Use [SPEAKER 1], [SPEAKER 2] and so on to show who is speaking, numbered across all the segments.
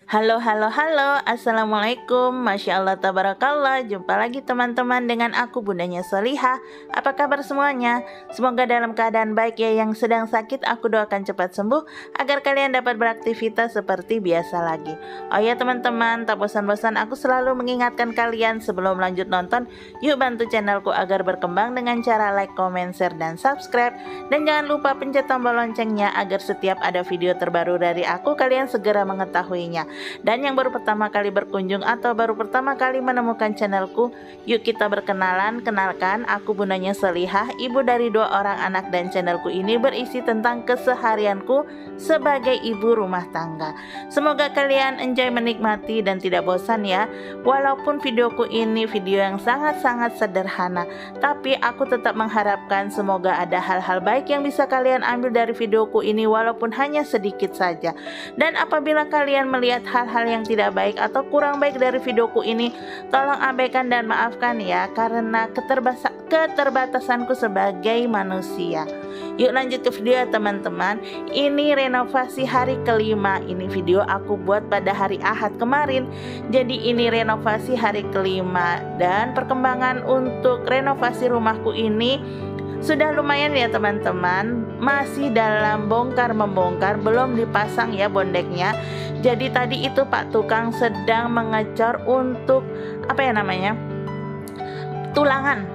[SPEAKER 1] Halo, halo, halo, Assalamualaikum, Masya Allah, Tabarakallah. Jumpa lagi teman-teman dengan aku Bundanya Solihah. Apa kabar semuanya? Semoga dalam keadaan baik ya. Yang sedang sakit aku doakan cepat sembuh agar kalian dapat beraktivitas seperti biasa lagi. Oh ya teman-teman, tak bosan-bosan aku selalu mengingatkan kalian sebelum lanjut nonton, yuk bantu channelku agar berkembang dengan cara like, comment, share, dan subscribe. Dan jangan lupa pencet tombol loncengnya agar setiap ada video terbaru dari aku kalian segera mengetahuinya. Dan yang baru pertama kali berkunjung atau baru pertama kali menemukan channelku, yuk kita berkenalan. Kenalkan, aku Bundanya Solihah, ibu dari 2 orang anak, dan channelku ini berisi tentang keseharianku sebagai ibu rumah tangga. Semoga kalian enjoy menikmati dan tidak bosan ya. Walaupun videoku ini video yang sangat-sangat sederhana, tapi aku tetap mengharapkan semoga ada hal-hal baik yang bisa kalian ambil dari videoku ini walaupun hanya sedikit saja. Dan apabila kalian melihat hal-hal yang tidak baik atau kurang baik dari videoku ini, tolong abaikan dan maafkan ya, karena keterbatasanku sebagai manusia. Yuk lanjut ke video ya teman-teman. Ini renovasi hari kelima. Ini video aku buat pada hari Ahad kemarin. Jadi ini renovasi hari kelima, dan perkembangan untuk renovasi rumahku ini sudah lumayan ya teman-teman. Masih dalam bongkar-membongkar, belum dipasang ya bondeknya. Jadi tadi itu Pak Tukang sedang mengecor untuk apa ya namanya, tulangan.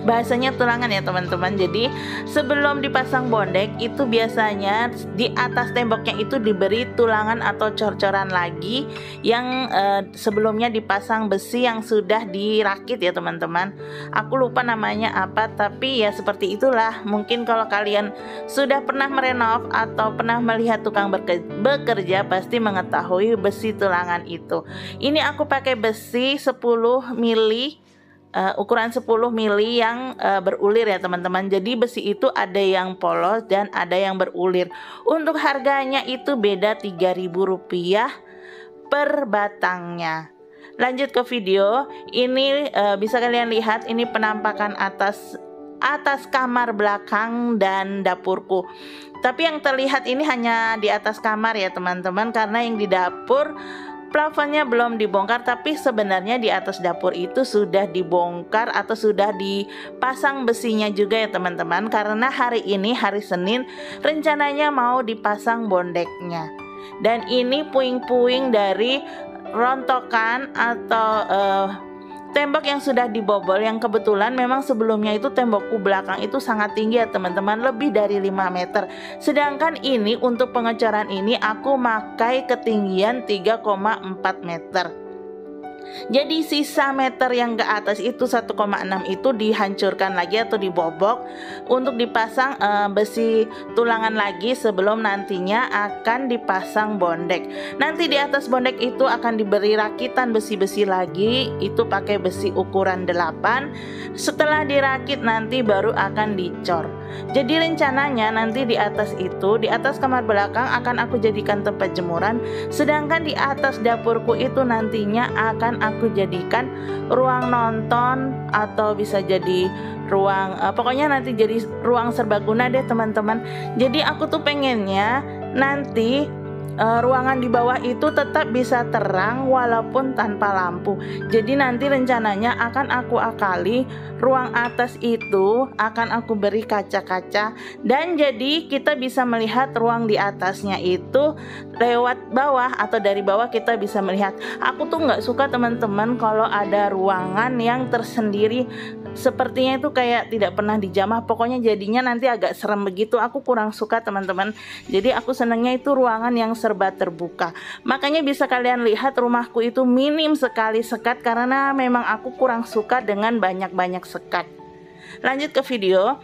[SPEAKER 1] Bahasanya tulangan ya teman-teman. Jadi sebelum dipasang bondek itu biasanya di atas temboknya itu diberi tulangan atau cor-coran lagi yang sebelumnya dipasang besi yang sudah dirakit ya teman-teman. Aku lupa namanya apa, tapi ya seperti itulah. Mungkin kalau kalian sudah pernah merenov atau pernah melihat tukang bekerja pasti mengetahui besi tulangan itu. Ini aku pakai besi 10 mili, ukuran 10 mili yang berulir ya teman-teman. Jadi besi itu ada yang polos dan ada yang berulir. Untuk harganya itu beda Rp3.000 per batangnya. Lanjut ke video. Ini bisa kalian lihat, ini penampakan atas kamar belakang dan dapurku. Tapi yang terlihat ini hanya di atas kamar ya teman-teman, karena yang di dapur plafonnya belum dibongkar, tapi sebenarnya di atas dapur itu sudah dibongkar atau sudah dipasang besinya juga ya teman-teman, karena hari ini hari Senin rencananya mau dipasang bondeknya. Dan ini puing-puing dari rontokan atau tembok yang sudah dibobol, yang kebetulan memang sebelumnya itu tembokku belakang itu sangat tinggi ya teman-teman, lebih dari 5 meter. Sedangkan ini untuk pengecoran ini aku pakai ketinggian 3,4 meter. Jadi sisa meter yang ke atas itu 1,6 itu dihancurkan lagi atau dibobok untuk dipasang besi tulangan lagi sebelum nantinya akan dipasang bondek. Nanti di atas bondek itu akan diberi rakitan besi-besi lagi, itu pakai besi ukuran 8. Setelah dirakit nanti baru akan dicor. Jadi rencananya nanti di atas itu, di atas kamar belakang akan aku jadikan tempat jemuran, sedangkan di atas dapurku itu nantinya akan aku jadikan ruang nonton atau bisa jadi ruang pokoknya nanti jadi ruang serbaguna deh teman-teman. Jadi aku tuh pengennya nanti ruangan di bawah itu tetap bisa terang walaupun tanpa lampu. Jadi nanti rencananya akan aku akali ruang atas itu akan aku beri kaca-kaca, dan jadi kita bisa melihat ruang di atasnya itu lewat bawah atau dari bawah kita bisa melihat. Aku tuh nggak suka teman-teman kalau ada ruangan yang tersendiri, sepertinya itu kayak tidak pernah dijamah. Pokoknya jadinya nanti agak serem begitu. Aku kurang suka teman-teman. Jadi aku senangnya itu ruangan yang serba terbuka. Makanya bisa kalian lihat rumahku itu minim sekali sekat, karena memang aku kurang suka dengan banyak-banyak sekat. Lanjut ke video.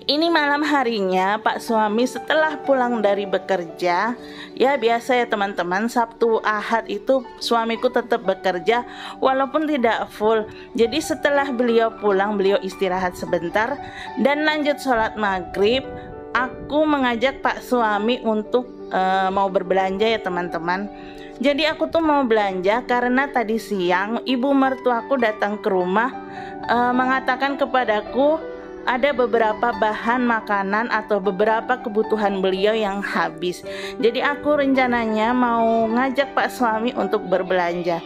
[SPEAKER 1] Ini malam harinya Pak suami setelah pulang dari bekerja. Ya biasa ya teman-teman, Sabtu Ahad itu suamiku tetap bekerja walaupun tidak full. Jadi setelah beliau pulang, beliau istirahat sebentar dan lanjut sholat maghrib. Aku mengajak Pak suami untuk mau berbelanja ya teman-teman. Jadi aku tuh mau belanja karena tadi siang ibu mertuaku datang ke rumah mengatakan kepadaku ada beberapa bahan makanan atau beberapa kebutuhan beliau yang habis. Jadi aku rencananya mau ngajak Pak suami untuk berbelanja.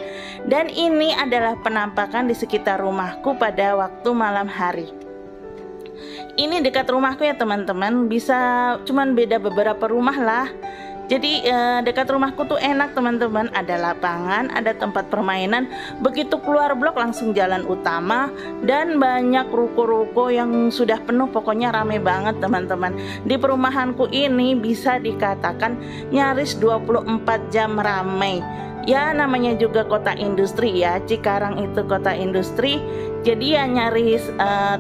[SPEAKER 1] Dan ini adalah penampakan di sekitar rumahku pada waktu malam hari. Ini dekat rumahku ya teman-teman, bisa cuman beda beberapa rumah lah. Jadi dekat rumahku tuh enak teman-teman, ada lapangan, ada tempat permainan. Begitu keluar blok langsung jalan utama, dan banyak ruko-ruko yang sudah penuh, pokoknya rame banget teman-teman. Di perumahanku ini bisa dikatakan nyaris 24 jam ramai. Ya namanya juga kota industri ya, Cikarang itu kota industri. Jadi ya nyaris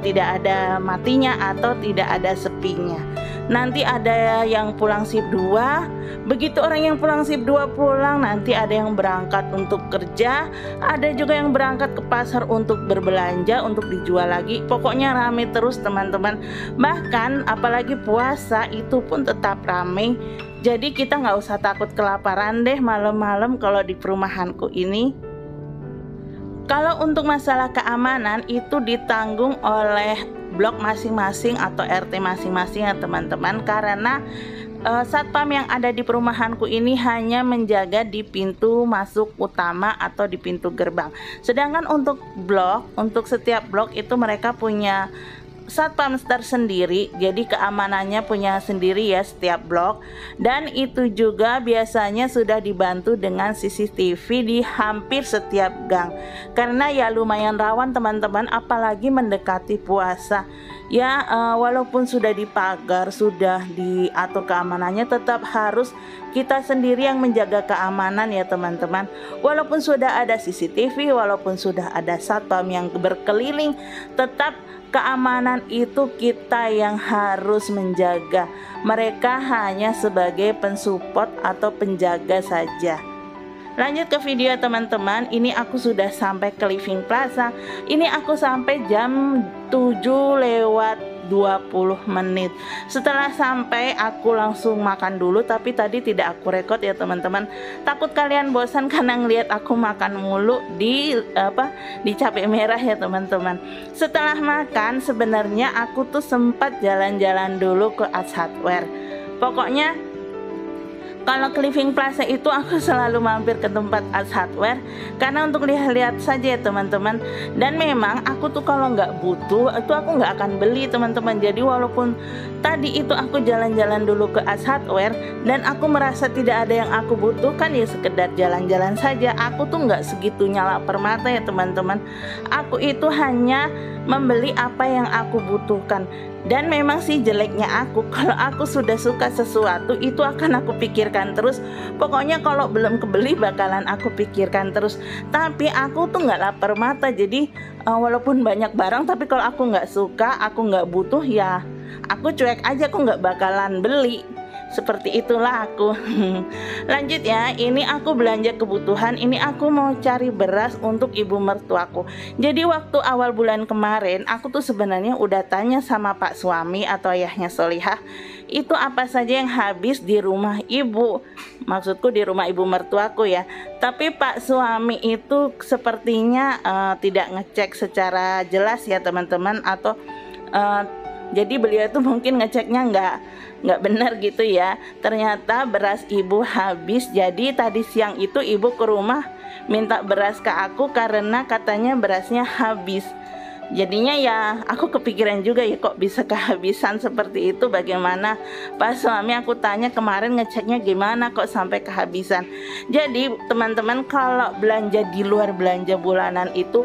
[SPEAKER 1] tidak ada matinya atau tidak ada sepinya. Nanti ada yang pulang shift 2. Begitu orang yang pulang shift 2 pulang, nanti ada yang berangkat untuk kerja, ada juga yang berangkat ke pasar untuk berbelanja, untuk dijual lagi. Pokoknya rame terus teman-teman. Bahkan apalagi puasa itu pun tetap rame. Jadi kita nggak usah takut kelaparan deh malam-malam kalau di perumahanku ini. Kalau untuk masalah keamanan itu ditanggung oleh blok masing-masing atau RT masing-masing ya teman-teman, karena satpam yang ada di perumahanku ini hanya menjaga di pintu masuk utama atau di pintu gerbang. Sedangkan untuk setiap blok itu mereka punya satpam tersendiri, jadi keamanannya punya sendiri ya setiap blok. Dan itu juga biasanya sudah dibantu dengan CCTV di hampir setiap gang, karena ya lumayan rawan teman-teman, apalagi mendekati puasa ya. Walaupun sudah dipagar, sudah diatur keamanannya, tetap harus kita sendiri yang menjaga keamanan ya teman-teman. Walaupun sudah ada CCTV, walaupun sudah ada satpam yang berkeliling, tetap keamanan itu kita yang harus menjaga. Mereka hanya sebagai pensupport atau penjaga saja. Lanjut ke video teman-teman. Ini aku sudah sampai ke Living Plaza. Ini aku sampai jam 7:20 menit. Setelah sampai aku langsung makan dulu, tapi tadi tidak aku rekod ya teman-teman. Takut kalian bosan karena ngelihat aku makan mulu di Cabai Merah ya teman-teman. Setelah makan sebenarnya aku tuh sempat jalan-jalan dulu ke Ace Hardware. Pokoknya kalau ke Living Plaza itu aku selalu mampir ke tempat Ace Hardware karena untuk lihat-lihat saja ya teman-teman. Dan memang aku tuh kalau nggak butuh itu aku nggak akan beli teman-teman. Jadi walaupun tadi itu aku jalan-jalan dulu ke Ace Hardware dan aku merasa tidak ada yang aku butuhkan, ya sekedar jalan-jalan saja. Aku tuh nggak segitunya lapar mata ya teman-teman. Aku itu hanya membeli apa yang aku butuhkan. Dan memang sih jeleknya aku, kalau aku sudah suka sesuatu itu akan aku pikirkan terus. Pokoknya kalau belum kebeli bakalan aku pikirkan terus. Tapi aku tuh nggak lapar mata. Jadi walaupun banyak barang, tapi kalau aku nggak suka, aku nggak butuh, ya aku cuek aja, aku nggak bakalan beli. Seperti itulah aku. Lanjut ya, ini aku belanja kebutuhan. Ini aku mau cari beras untuk ibu mertuaku. Jadi waktu awal bulan kemarin aku tuh sebenarnya udah tanya sama Pak suami atau ayahnya Solihah, itu apa saja yang habis di rumah ibu. Maksudku di rumah ibu mertuaku ya. Tapi Pak suami itu sepertinya tidak ngecek secara jelas ya teman-teman, atau jadi beliau itu mungkin ngeceknya nggak benar gitu ya. Ternyata beras ibu habis. Jadi tadi siang itu ibu ke rumah minta beras ke aku karena katanya berasnya habis. Jadinya ya aku kepikiran juga, ya kok bisa kehabisan seperti itu, bagaimana. Pas suami aku tanya kemarin ngeceknya gimana kok sampai kehabisan. Jadi teman-teman, kalau belanja di luar belanja bulanan itu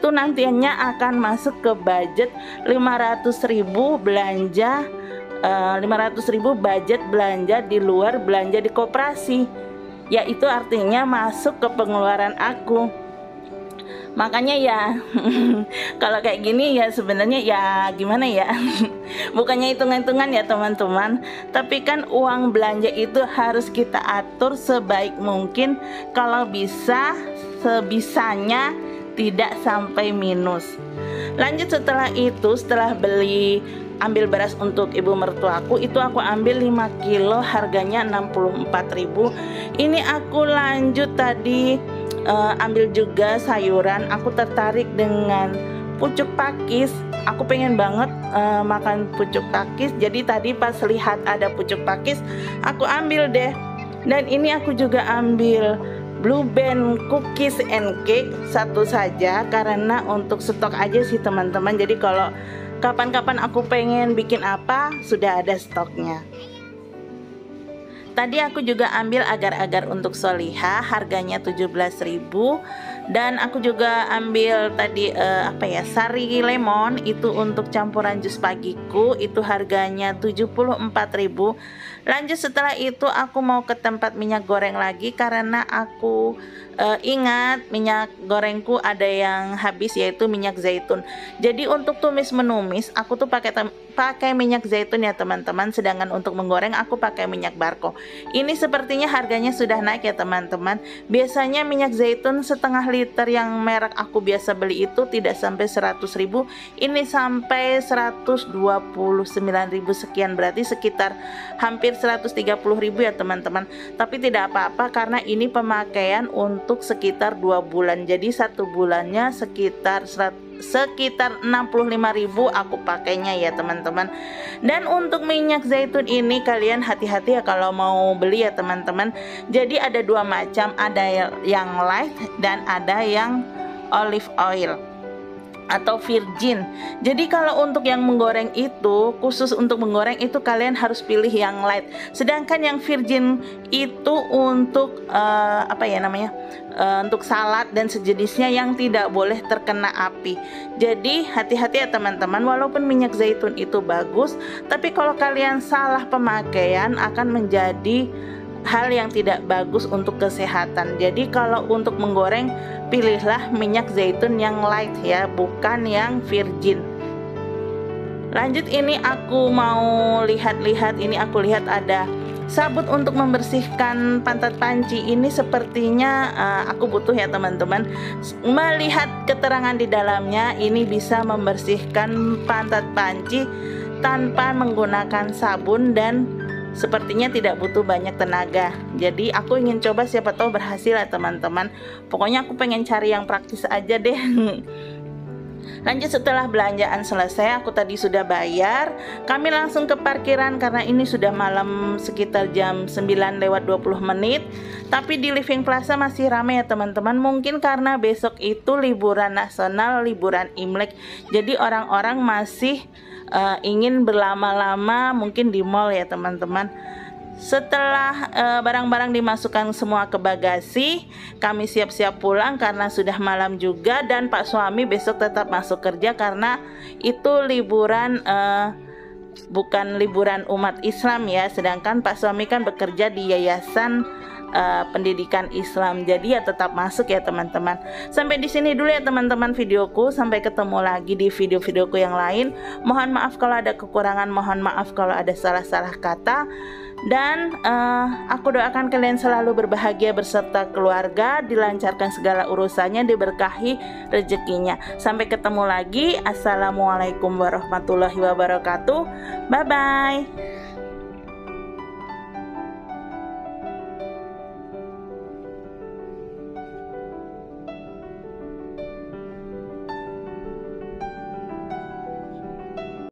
[SPEAKER 1] nantinya akan masuk ke budget 500.000 belanja 500.000 budget belanja di luar belanja di koperasi. Ya itu artinya masuk ke pengeluaran aku. Makanya ya kalau kayak gini ya sebenarnya ya gimana ya. Bukannya hitung-hitungan ya teman-teman, tapi kan uang belanja itu harus kita atur sebaik mungkin. Kalau bisa sebisanya tidak sampai minus. Lanjut setelah itu, setelah ambil beras untuk ibu mertuaku, itu aku ambil 5 kilo harganya 64.000. Ini aku lanjut tadi ambil juga sayuran. Aku tertarik dengan pucuk pakis. Aku pengen banget makan pucuk pakis. Jadi tadi pas lihat ada pucuk pakis, aku ambil deh. Dan ini aku juga ambil Blue Band cookies and cake satu saja, karena untuk stok aja sih teman-teman. Jadi kalau kapan-kapan aku pengen bikin apa, sudah ada stoknya. Tadi aku juga ambil agar-agar untuk Solihah, harganya 17.000. Dan aku juga ambil tadi sari lemon, itu untuk campuran jus pagiku, itu harganya 74.000. Lanjut setelah itu aku mau ke tempat minyak goreng lagi, karena aku ingat minyak gorengku ada yang habis, yaitu minyak zaitun. Jadi untuk tumis menumis aku tuh pakai minyak zaitun ya teman-teman, sedangkan untuk menggoreng aku pakai minyak barko. Ini sepertinya harganya sudah naik ya teman-teman. Biasanya minyak zaitun setengah liter yang merek aku biasa beli itu tidak sampai 100.000, ini sampai 129.000 sekian, berarti sekitar hampir 130.000 ya teman-teman. Tapi tidak apa-apa karena ini pemakaian untuk sekitar 2 bulan, jadi 1 bulannya sekitar 65.000 aku pakainya ya teman-teman. Dan untuk minyak zaitun ini kalian hati-hati ya kalau mau beli ya teman-teman. Jadi ada 2 macam, ada yang light dan ada yang olive oil atau virgin. Jadi kalau untuk yang menggoreng itu, khusus untuk menggoreng itu kalian harus pilih yang light. Sedangkan yang virgin itu untuk untuk salad dan sejenisnya yang tidak boleh terkena api. Jadi hati-hati ya teman-teman, walaupun minyak zaitun itu bagus, tapi kalau kalian salah pemakaian akan menjadi hal yang tidak bagus untuk kesehatan. Jadi kalau untuk menggoreng, pilihlah minyak zaitun yang light ya, bukan yang virgin. Lanjut, ini aku mau lihat-lihat, ini aku lihat ada sabut untuk membersihkan pantat panci. Ini sepertinya aku butuh ya teman-teman. Melihat keterangan di dalamnya, ini bisa membersihkan pantat panci tanpa menggunakan sabun dan sepertinya tidak butuh banyak tenaga. Jadi aku ingin coba, siapa tahu berhasil ya teman-teman. Pokoknya aku pengen cari yang praktis aja deh. Lanjut, setelah belanjaan selesai, aku tadi sudah bayar. Kami langsung ke parkiran karena ini sudah malam, sekitar jam 9:20. Tapi di Living Plaza masih ramai ya teman-teman. Mungkin karena besok itu liburan nasional, liburan Imlek. Jadi orang-orang masih ingin berlama-lama mungkin di mall ya teman-teman. Setelah barang-barang dimasukkan semua ke bagasi, kami siap-siap pulang karena sudah malam juga. Dan Pak suami besok tetap masuk kerja karena itu liburan, bukan liburan umat Islam ya. Sedangkan Pak suami kan bekerja di yayasan pendidikan Islam, jadi ya tetap masuk ya teman-teman. Sampai di sini dulu ya teman-teman videoku. Sampai ketemu lagi di video-videoku yang lain. Mohon maaf kalau ada kekurangan, mohon maaf kalau ada salah-salah kata. Dan aku doakan kalian selalu berbahagia beserta keluarga, dilancarkan segala urusannya, diberkahi rezekinya. Sampai ketemu lagi. Assalamualaikum warahmatullahi wabarakatuh. Bye bye.